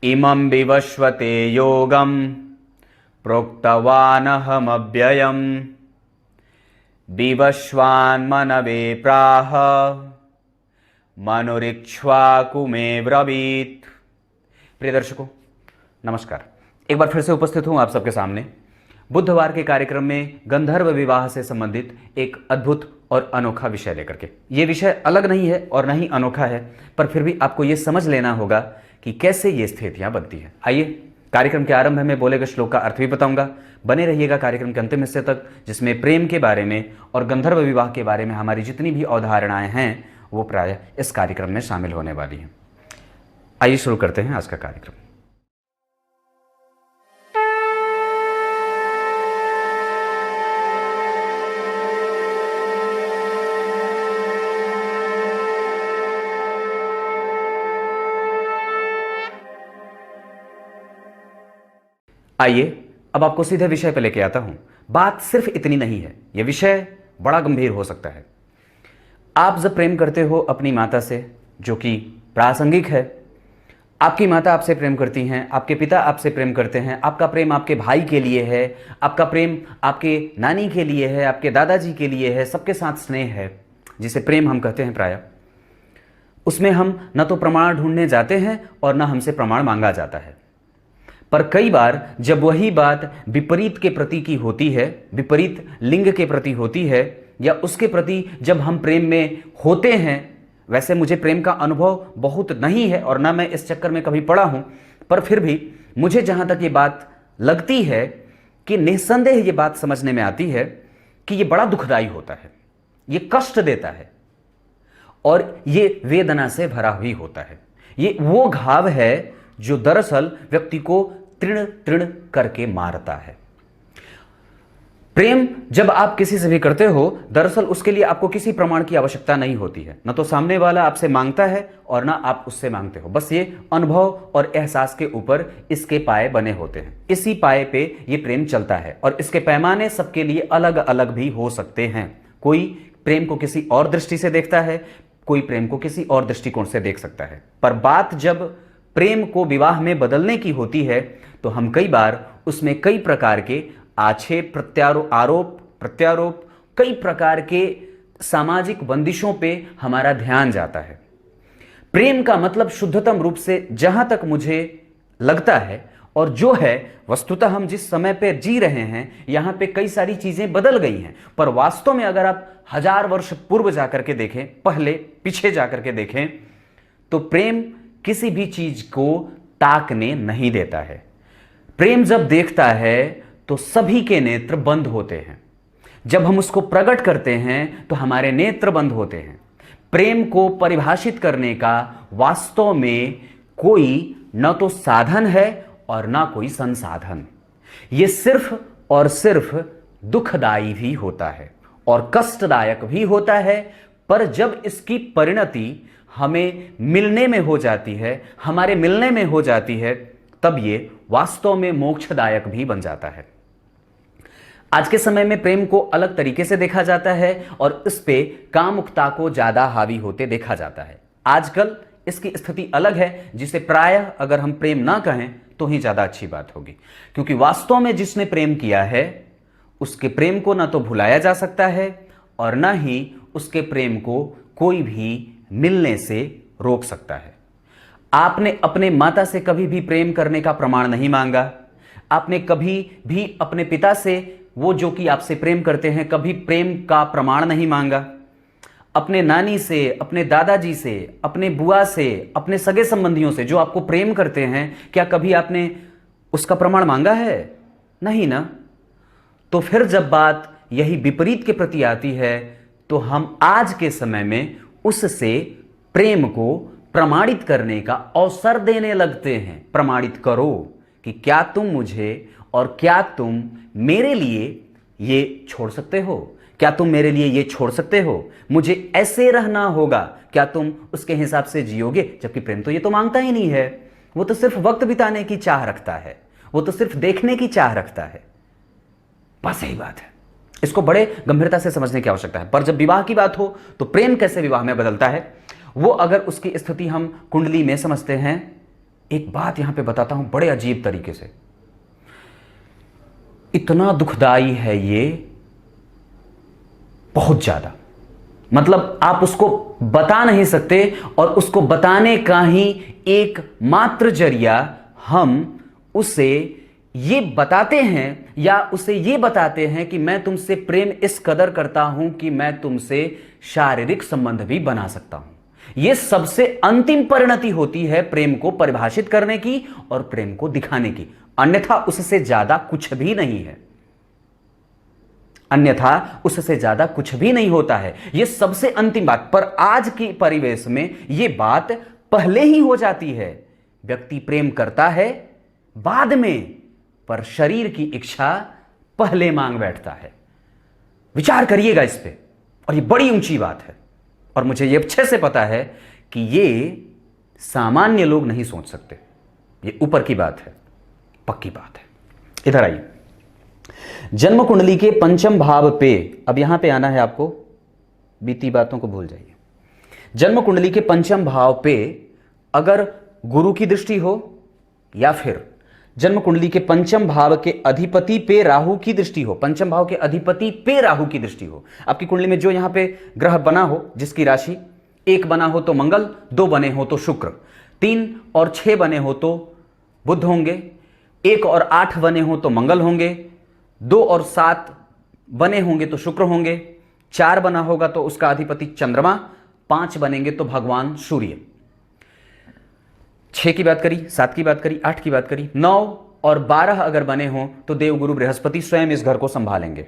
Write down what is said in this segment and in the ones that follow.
इमं विवस्वते योगं प्रोक्तवानहमव्ययम् विवस्वान्मनवे प्राह मनुरिक्ष्वाकु मे ब्रवीत। प्रिय दर्शकों नमस्कार। एक बार फिर से उपस्थित हूं आप सबके सामने बुधवार के कार्यक्रम में गंधर्व विवाह से संबंधित एक अद्भुत और अनोखा विषय लेकर के। ये विषय अलग नहीं है और न ही अनोखा है, पर फिर भी आपको ये समझ लेना होगा कि कैसे ये स्थितियां बनती हैं। आइए कार्यक्रम के आरंभ में बोले गए श्लोक का अर्थ भी बताऊंगा। बने रहिएगा कार्यक्रम के अंतिम हिस्से तक, जिसमें प्रेम के बारे में और गंधर्व विवाह के बारे में हमारी जितनी भी अवधारणाएं हैं वो प्रायः इस कार्यक्रम में शामिल होने वाली हैं। आइए शुरू करते हैं आज का कार्यक्रम। आइए अब आपको सीधे विषय पर लेके आता हूं। बात सिर्फ इतनी नहीं है, यह विषय बड़ा गंभीर हो सकता है। आप जब प्रेम करते हो अपनी माता से, जो कि प्रासंगिक है, आपकी माता आपसे प्रेम करती हैं, आपके पिता आपसे प्रेम करते हैं, आपका प्रेम आपके भाई के लिए है, आपका प्रेम आपके नानी के लिए है, आपके दादाजी के लिए है, सबके साथ स्नेह है, जिसे प्रेम हम कहते हैं प्रायः। उसमें हम न तो प्रमाण ढूंढने जाते हैं और न हमसे प्रमाण मांगा जाता है। पर कई बार जब वही बात विपरीत के प्रति की होती है, विपरीत लिंग के प्रति होती है, या उसके प्रति जब हम प्रेम में होते हैं, वैसे मुझे प्रेम का अनुभव बहुत नहीं है और ना मैं इस चक्कर में कभी पड़ा हूं, पर फिर भी मुझे जहां तक ये बात लगती है कि निस्संदेह ये बात समझने में आती है कि ये बड़ा दुखदाई होता है, ये कष्ट देता है और ये वेदना से भरा हुई होता है। ये वो घाव है जो दरअसल व्यक्ति को तृण तृण करके मारता है। प्रेम जब आप किसी से भी करते हो, दरअसल उसके लिए आपको किसी प्रमाण की आवश्यकता नहीं होती है। न तो सामने वाला आपसे मांगता है और ना आप उससे मांगते हो। बस ये अनुभव और एहसास के ऊपर इसके पाए बने होते हैं। इसी पाए पे ये प्रेम चलता है और इसके पैमाने सबके लिए अलग अलग भी हो सकते हैं। कोई प्रेम को किसी और दृष्टि से देखता है, कोई प्रेम को किसी और दृष्टिकोण से देख सकता है। पर बात जब प्रेम को विवाह में बदलने की होती है तो हम कई बार उसमें कई प्रकार के आक्षेप, आरोप प्रत्यारोप, कई प्रकार के सामाजिक बंदिशों पे हमारा ध्यान जाता है। प्रेम का मतलब शुद्धतम रूप से जहां तक मुझे लगता है और जो है, वस्तुतः हम जिस समय पे जी रहे हैं यहां पे कई सारी चीजें बदल गई हैं, पर वास्तव में अगर आप 1000 वर्ष पूर्व जाकर के देखें, पहले पीछे जाकर के देखें, तो प्रेम किसी भी चीज को ताकने नहीं देता है। प्रेम जब देखता है तो सभी के नेत्र बंद होते हैं। जब हम उसको प्रकट करते हैं तो हमारे नेत्र बंद होते हैं। प्रेम को परिभाषित करने का वास्तव में कोई न तो साधन है और ना कोई संसाधन। यह सिर्फ और सिर्फ दुखदाई भी होता है और कष्टदायक भी होता है, पर जब इसकी परिणति हमें मिलने में हो जाती है, हमारे मिलने में हो जाती है, तब ये वास्तव में मोक्षदायक भी बन जाता है। आज के समय में प्रेम को अलग तरीके से देखा जाता है और इस पे कामुकता को ज्यादा हावी होते देखा जाता है। आजकल इसकी स्थिति अलग है, जिसे प्रायः अगर हम प्रेम ना कहें तो ही ज्यादा अच्छी बात होगी, क्योंकि वास्तव में जिसने प्रेम किया है उसके प्रेम को ना तो भुलाया जा सकता है और ना ही उसके प्रेम को कोई भी मिलने से रोक सकता है। आपने अपने माता से कभी भी प्रेम करने का प्रमाण नहीं मांगा। आपने कभी भी अपने पिता से, वो जो कि आपसे प्रेम करते हैं, कभी प्रेम का प्रमाण नहीं मांगा। अपने नानी से, अपने दादाजी से, अपने बुआ से, अपने सगे संबंधियों से जो आपको प्रेम करते हैं, क्या कभी आपने उसका प्रमाण मांगा है? नहीं ना। तो फिर जब बात यही विपरीत के प्रति आती है तो हम आज के समय में उससे प्रेम को प्रमाणित करने का अवसर देने लगते हैं। प्रमाणित करो कि क्या तुम मुझे और क्या तुम मेरे लिए ये छोड़ सकते हो, क्या तुम मेरे लिए ये छोड़ सकते हो, मुझे ऐसे रहना होगा, क्या तुम उसके हिसाब से जियोगे? जबकि प्रेम तो ये तो मांगता ही नहीं है, वो तो सिर्फ वक्त बिताने की चाह रखता है, वो तो सिर्फ देखने की चाह रखता है। बस यही बात है। इसको बड़े गंभीरता से समझने की आवश्यकता है। पर जब विवाह की बात हो तो प्रेम कैसे विवाह में बदलता है, वो अगर उसकी स्थिति हम कुंडली में समझते हैं एक बात यहां पे बताता हूं बड़े अजीब तरीके से, इतना दुखदाई है ये, बहुत ज्यादा, मतलब आप उसको बता नहीं सकते, और उसको बताने का ही एक मात्र जरिया हम उसे ये बताते हैं, या उसे ये बताते हैं कि मैं तुमसे प्रेम इस कदर करता हूं कि मैं तुमसे शारीरिक संबंध भी बना सकता हूं। यह सबसे अंतिम परिणति होती है प्रेम को परिभाषित करने की और प्रेम को दिखाने की, अन्यथा उससे ज्यादा कुछ भी नहीं है, अन्यथा उससे ज्यादा कुछ भी नहीं होता है। यह सबसे अंतिम बात, पर आज की परिवेश में यह बात पहले ही हो जाती है। व्यक्ति प्रेम करता है बाद में, पर शरीर की इच्छा पहले मांग बैठता है। विचार करिएगा इस पे, और यह बड़ी ऊंची बात है, और मुझे यह अच्छे से पता है कि यह सामान्य लोग नहीं सोच सकते। यह ऊपर की बात है, पक्की बात है। इधर आइए, जन्म कुंडली के पंचम भाव पे, अब यहां पे आना है आपको, बीती बातों को भूल जाइए। जन्म कुंडली के पंचम भाव पे अगर गुरु की दृष्टि हो, या फिर जन्म कुंडली के पंचम भाव के अधिपति पे राहु की दृष्टि हो, पंचम भाव के अधिपति पे राहु की दृष्टि हो, आपकी कुंडली में जो यहां पे ग्रह बना हो, जिसकी राशि 1 बना हो तो मंगल, 2 बने हो तो शुक्र, 3 और 6 बने हो तो बुध होंगे, 1 और 8 बने हो तो मंगल होंगे, 2 और 7 बने होंगे तो शुक्र होंगे, 4 बना होगा तो उसका अधिपति चंद्रमा, 5 बनेंगे तो भगवान सूर्य। 6 की बात करी, 7 की बात करी, 8 की बात करी, 9 और 12 अगर बने हों तो देवगुरु बृहस्पति स्वयं इस घर को संभालेंगे,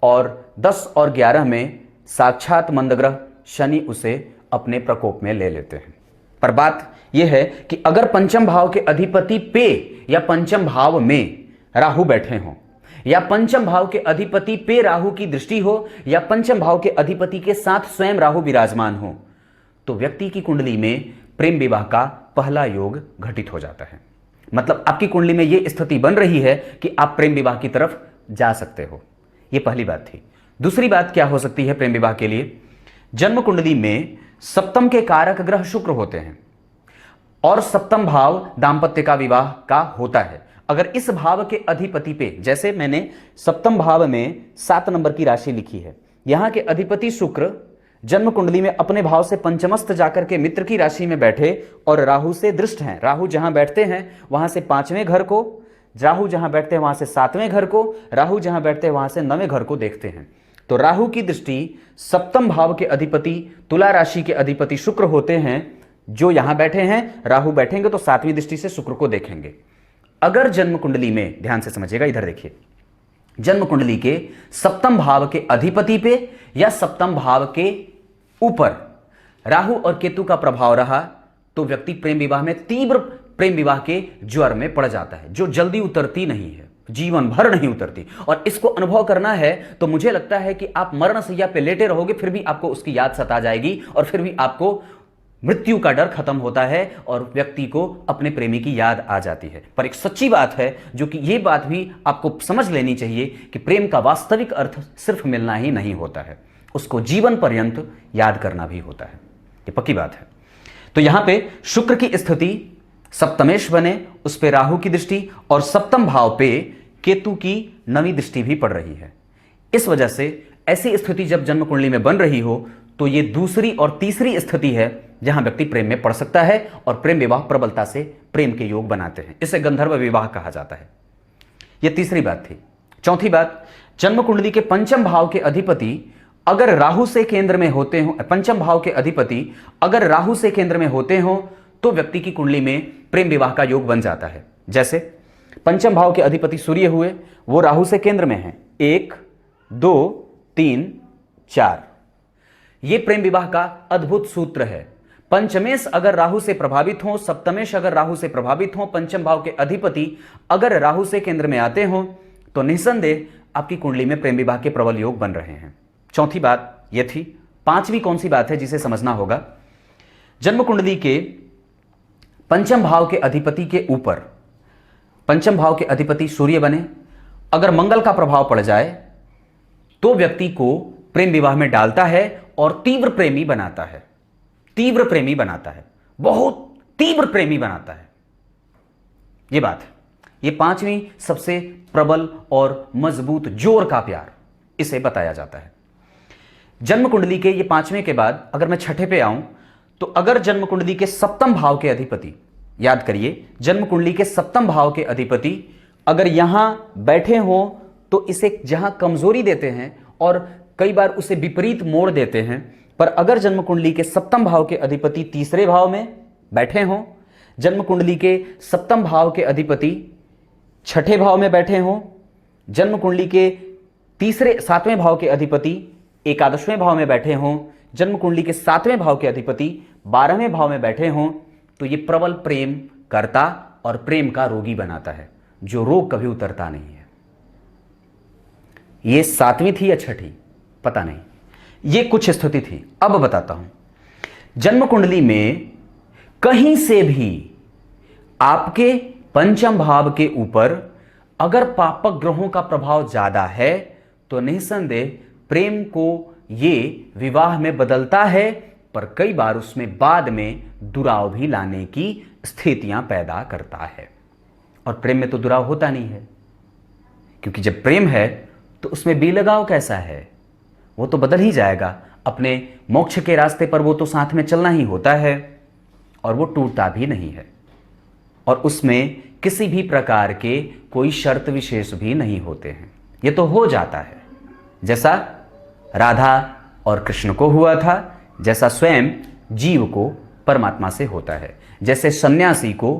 और 10 और 11 में साक्षात मंदग्रह शनि उसे अपने प्रकोप में ले लेते हैं। पर बात यह है कि अगर पंचम भाव के अधिपति पे या पंचम भाव में राहु बैठे हों, या पंचम भाव के अधिपति पे राहु की दृष्टि हो, या पंचम भाव के अधिपति के साथ स्वयं राहु विराजमान हो, तो व्यक्ति की कुंडली में प्रेम विवाह का पहला योग घटित हो जाता है। मतलब आपकी कुंडली में यह स्थिति बन रही है कि आप प्रेम विवाह की तरफ जा सकते हो। यह पहली बात थी। दूसरी बात क्या हो सकती है प्रेम विवाह के लिए? जन्म कुंडली में सप्तम के कारक ग्रह शुक्र होते हैं, और सप्तम भाव दांपत्य का विवाह का होता है। अगर इस भाव के अधिपति पे, जैसे मैंने सप्तम भाव में 7 नंबर की राशि लिखी है, यहां के अधिपति शुक्र जन्म कुंडली में अपने भाव से पंचमस्त जाकर के मित्र की राशि में बैठे और राहु से दृष्ट हैं। राहु जहां बैठते हैं वहां से 5वें घर को, राहु जहां बैठते हैं वहां से 7वें घर को, राहु जहां बैठते हैं वहां से 9वें घर को देखते हैं। तो राहु की दृष्टि सप्तम भाव के अधिपति तुला राशि के अधिपति शुक्र होते हैं, जो यहां बैठे हैं। राहु बैठेंगे तो 7वीं दृष्टि से शुक्र को देखेंगे। अगर जन्म कुंडली में, ध्यान से समझिएगा, इधर देखिए, जन्म कुंडली के सप्तम भाव के अधिपति पे या सप्तम भाव के ऊपर राहु और केतु का प्रभाव रहा तो व्यक्ति प्रेम विवाह में, तीव्र प्रेम विवाह के ज्वर में पड़ जाता है, जो जल्दी उतरती नहीं है, जीवन भर नहीं उतरती। और इसको अनुभव करना है तो मुझे लगता है कि आप मरण सैया पे लेटे रहोगे, फिर भी आपको उसकी याद सता जाएगी, और फिर भी आपको मृत्यु का डर खत्म होता है और व्यक्ति को अपने प्रेमी की याद आ जाती है। पर एक सच्ची बात है, जो कि यह बात भी आपको समझ लेनी चाहिए कि प्रेम का वास्तविक अर्थ सिर्फ मिलना ही नहीं होता है, उसको जीवन पर्यंत याद करना भी होता है। ये पक्की बात है। तो यहां पे शुक्र की स्थिति सप्तमेश बने, उस पे राहु की दृष्टि, और सप्तम भाव पे केतु की 9वीं दृष्टि भी पड़ रही है। इस वजह से ऐसी स्थिति जब जन्म कुंडली में बन रही हो तो ये दूसरी और तीसरी स्थिति है जहां व्यक्ति प्रेम में पड़ सकता है और प्रेम विवाह प्रबलता से प्रेम के योग बनाते हैं। इसे गंधर्व विवाह कहा जाता है। यह तीसरी बात थी। चौथी बात, जन्म कुंडली के पंचम भाव के अधिपति अगर राहु से केंद्र में होते हो, पंचम भाव के अधिपति अगर राहु से केंद्र में होते हो तो व्यक्ति की कुंडली में प्रेम विवाह का योग बन जाता है। जैसे पंचम भाव के अधिपति सूर्य हुए, वो राहु से केंद्र में हैं, 1 2 3 4। ये प्रेम विवाह का अद्भुत सूत्र है। पंचमेश अगर राहु से प्रभावित हो, सप्तमेश अगर राहु से प्रभावित हो, पंचम भाव के अधिपति अगर राहु से केंद्र में आते हो तो निस्संदेह आपकी कुंडली में प्रेम विवाह के प्रबल योग बन रहे हैं। चौथी बात यह थी। पांचवी कौन सी बात है जिसे समझना होगा? जन्म कुंडली के पंचम भाव के अधिपति के ऊपर, पंचम भाव के अधिपति सूर्य बने, अगर मंगल का प्रभाव पड़ जाए तो व्यक्ति को प्रेम विवाह में डालता है और तीव्र प्रेमी बनाता है। तीव्र प्रेमी बनाता है, बहुत तीव्र प्रेमी बनाता है। ये बात है। ये पांचवी सबसे प्रबल और मजबूत जोर का प्यार, इसे बताया जाता है। जन्म कुंडली के ये पांचवें के बाद अगर मैं छठे पे आऊं, तो अगर जन्म कुंडली के सप्तम भाव के अधिपति, याद करिए जन्म कुंडली के सप्तम भाव के अधिपति अगर यहां बैठे हो तो इसे जहां कमजोरी देते हैं और कई बार उसे विपरीत मोड़ देते हैं, पर अगर जन्म कुंडली के सप्तम भाव के अधिपति तीसरे भाव में बैठे हों, जन्म कुंडली के सप्तम भाव के अधिपति छठे भाव में बैठे हों, जन्म कुंडली के तीसरे सातवें भाव के अधिपति एकादशवें भाव में बैठे हों, जन्म कुंडली के सातवें भाव के अधिपति 12वें भाव में बैठे हों, तो ये प्रबल प्रेम करता और प्रेम का रोगी बनाता है, जो रोग कभी उतरता नहीं है। ये सातवीं थी या छठी पता नहीं, ये कुछ स्थिति थी। अब बताता हूं, जन्म कुंडली में कहीं से भी आपके पंचम भाव के ऊपर अगर पापक ग्रहों का प्रभाव ज्यादा है तो निसंदेह प्रेम को ये विवाह में बदलता है, पर कई बार उसमें बाद में दुराव भी लाने की स्थितियां पैदा करता है। और प्रेम में तो दुराव होता नहीं है, क्योंकि जब प्रेम है तो उसमें बेलगाव कैसा है, वो तो बदल ही जाएगा। अपने मोक्ष के रास्ते पर वो तो साथ में चलना ही होता है और वो टूटता भी नहीं है, और उसमें किसी भी प्रकार के कोई शर्त विशेष भी नहीं होते हैं। ये तो हो जाता है जैसा राधा और कृष्ण को हुआ था, जैसा स्वयं जीव को परमात्मा से होता है, जैसे सन्यासी को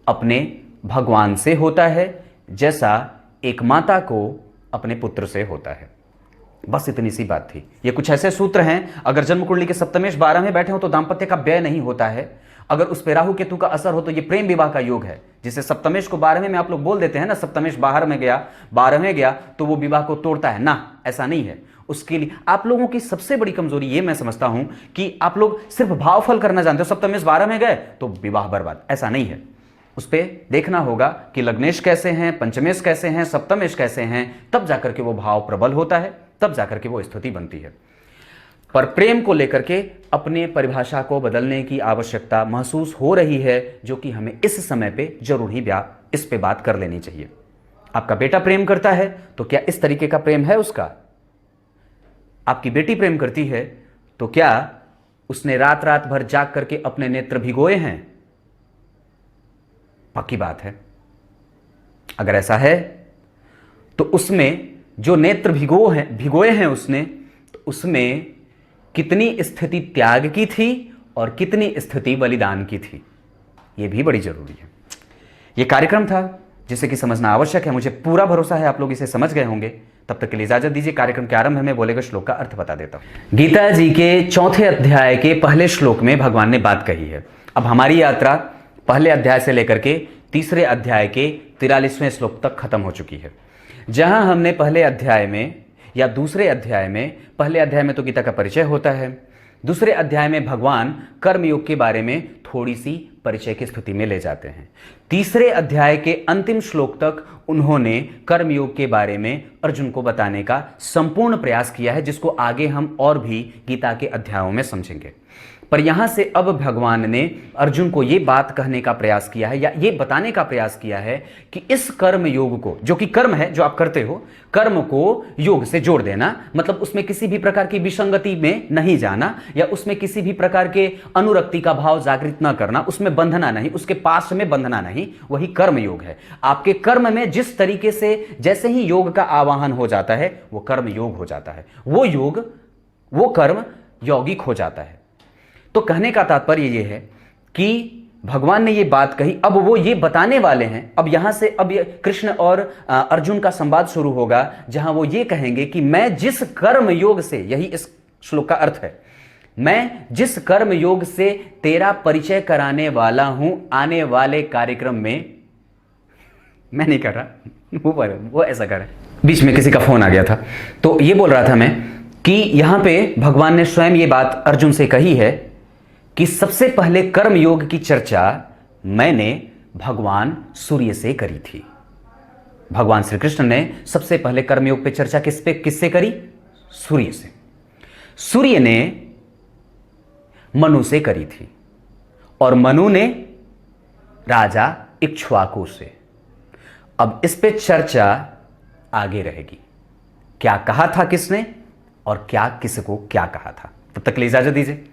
अपने भगवान से होता है, जैसा एक माता को अपने पुत्र से होता है। बस इतनी सी बात थी। ये कुछ ऐसे सूत्र हैं, अगर जन्म कुंडली के सप्तमेश 12 में बैठे हो तो दाम्पत्य का व्यय नहीं होता है। अगर उस पे राहु केतु का असर हो तो ये प्रेम विवाह का योग है, जिसे सप्तमेश को 12वें में आप लोग बोल देते हैं ना, सप्तमेश बाहर में गया 12वें गया तो वो विवाह को तोड़ता है ना, ऐसा नहीं है। उसके लिए आप लोगों की सबसे बड़ी कमजोरी ये मैं समझता हूं कि आप लोग सिर्फ भावफल करना जानते हो, सप्तमेश 12 में गए तो विवाह बर्बाद, ऐसा नहीं है। उस पर देखना होगा कि लग्नेश कैसे हैं, पंचमेश कैसे हैं, सप्तमेश कैसे हैं, तब जाकर के वो भाव प्रबल होता है, तब जाकर के वो स्थिति बनती है। पर प्रेम को लेकर के अपने परिभाषा को बदलने की आवश्यकता महसूस हो रही है, जो कि हमें इस समय पे जरूर ही इस पे बात कर लेनी चाहिए। आपका बेटा प्रेम करता है तो क्या इस तरीके का प्रेम है उसका? आपकी बेटी प्रेम करती है तो क्या उसने रात रात भर जाग करके अपने नेत्र भिगोए हैं? पक्की बात है। अगर ऐसा है तो उसमें जो नेत्र भिगोए हैं उसने, तो उसमें कितनी स्थिति त्याग की थी और कितनी स्थिति बलिदान की थी, यह भी बड़ी जरूरी है। यह कार्यक्रम था जिसे कि समझना आवश्यक है। मुझे पूरा भरोसा है आप लोग इसे समझ गए होंगे। तब तक के लिए इजाजत दीजिए। कार्यक्रम के आरंभ में बोले गए श्लोक का अर्थ बता देता हूं। गीता जी के 4थे अध्याय के पहले श्लोक में भगवान ने बात कही है। अब हमारी यात्रा पहले अध्याय से लेकर के तीसरे अध्याय के 43वें श्लोक तक खत्म हो चुकी है, जहां हमने पहले अध्याय में या दूसरे अध्याय में, पहले अध्याय में तो गीता का परिचय होता है, दूसरे अध्याय में भगवान कर्मयोग के बारे में थोड़ी सी परिचय की स्थिति में ले जाते हैं। तीसरे अध्याय के अंतिम श्लोक तक उन्होंने कर्मयोग के बारे में अर्जुन को बताने का संपूर्ण प्रयास किया है, जिसको आगे हम और भी गीता के अध्यायों में समझेंगे। पर यहां से अब भगवान ने अर्जुन को यह बात कहने का प्रयास किया है, या ये बताने का प्रयास किया है कि इस कर्म योग को, जो कि कर्म है जो आप करते हो, कर्म को योग से जोड़ देना, मतलब उसमें किसी भी प्रकार की विसंगति में नहीं जाना, या उसमें किसी भी प्रकार के अनुरक्ति का भाव जागृत न करना, उसमें बंधना नहीं, उसके पास में बंधना नहीं, वही कर्म योग है। आपके कर्म में जिस तरीके से जैसे ही योग का आवाहन हो जाता है वो कर्म योग हो जाता है, वो योग, वो कर्म यौगिक हो जाता है। तो कहने का तात्पर्य यह है कि भगवान ने यह बात कही, अब वो ये बताने वाले हैं। अब यहां से अब ये कृष्ण और अर्जुन का संवाद शुरू होगा, जहां वो ये कहेंगे कि मैं जिस कर्म योग से, यही इस श्लोक का अर्थ है, मैं जिस कर्म योग से तेरा परिचय कराने वाला हूं आने वाले कार्यक्रम में, मैं नहीं कर रहा, वो ऐसा कर रहा है। बीच में किसी का फोन आ गया था, तो ये बोल रहा था मैं कि यहां पे भगवान ने स्वयं ये बात अर्जुन से कही है कि सबसे पहले कर्म योग की चर्चा मैंने भगवान सूर्य से करी थी। भगवान श्री कृष्ण ने सबसे पहले कर्म योग पे चर्चा किससे करी? सूर्य से। सूर्य ने मनु से करी थी, और मनु ने राजा इक्ष्वाकु से। अब इस पे चर्चा आगे रहेगी, क्या कहा था किसने और क्या किसको क्या कहा था। तब तक के लिए इजाजत दीजिए।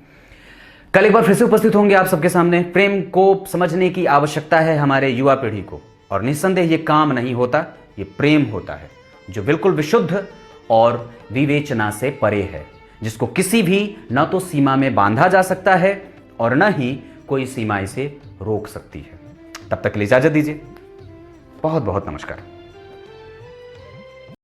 कल एक बार फिर से उपस्थित होंगे आप सबके सामने। प्रेम को समझने की आवश्यकता है हमारे युवा पीढ़ी को, और निस्संदेह ये काम नहीं होता, ये प्रेम होता है जो बिल्कुल विशुद्ध और विवेचना से परे है, जिसको किसी भी न तो सीमा में बांधा जा सकता है और न ही कोई सीमा इसे रोक सकती है। तब तक के लिए इजाजत दीजिए। बहुत बहुत नमस्कार।